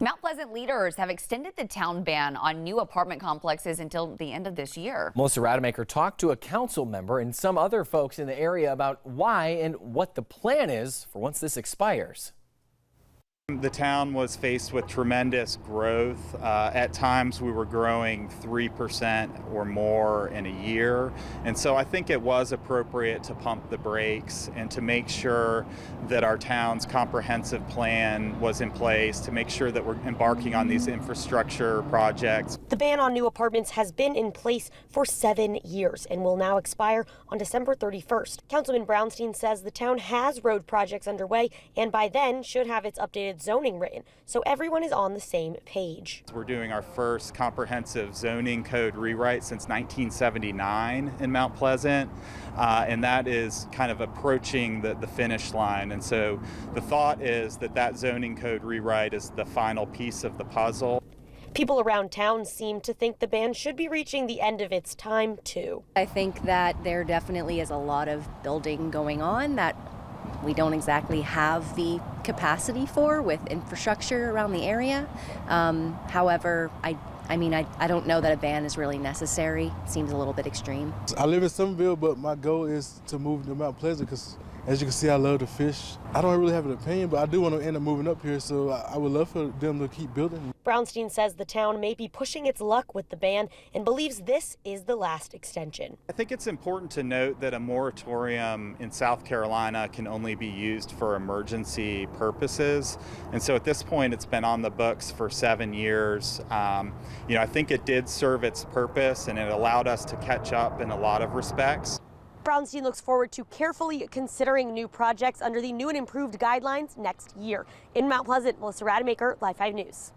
Mount Pleasant leaders have extended the town ban on new apartment complexes until the end of this year. Melissa Rademacher talked to a council member and some other folks in the area about why and what the plan is for once this expires. The town was faced with tremendous growth. At times we were growing 3% or more in a year. And so I think it was appropriate to pump the brakes and to make sure that our town's comprehensive plan was in place, to make sure that we're embarking on these infrastructure projects. The ban on new apartments has been in place for 7 years and will now expire on December 31st. Councilman Brownstein says the town has road projects underway and by then should have its updated zoning written, so everyone is on the same page. We're doing our first comprehensive zoning code rewrite since 1979 in Mount Pleasant, and that is kind of approaching the finish line. And so the thought is that zoning code rewrite is the final piece of the puzzle. People around town seem to think the ban should be reaching the end of its time, too. I think that there definitely is a lot of building going on that we don't exactly have the capacity for with infrastructure around the area. However, I don't know that a ban is really necessary. It seems a little bit extreme. I live in Somerville, but my goal is to move to Mount Pleasant because, as you can see, I love to fish. I don't really have an opinion, but I do want to end up moving up here, so I would love for them to keep building. Brownstein says the town may be pushing its luck with the ban and believes this is the last extension. I think it's important to note that a moratorium in South Carolina can only be used for emergency purposes. And so at this point, it's been on the books for 7 years. I think it did serve its purpose and it allowed us to catch up in a lot of respects. Brownstein looks forward to carefully considering new projects under the new and improved guidelines next year. In Mount Pleasant, Melissa Rademacher, Live 5 News.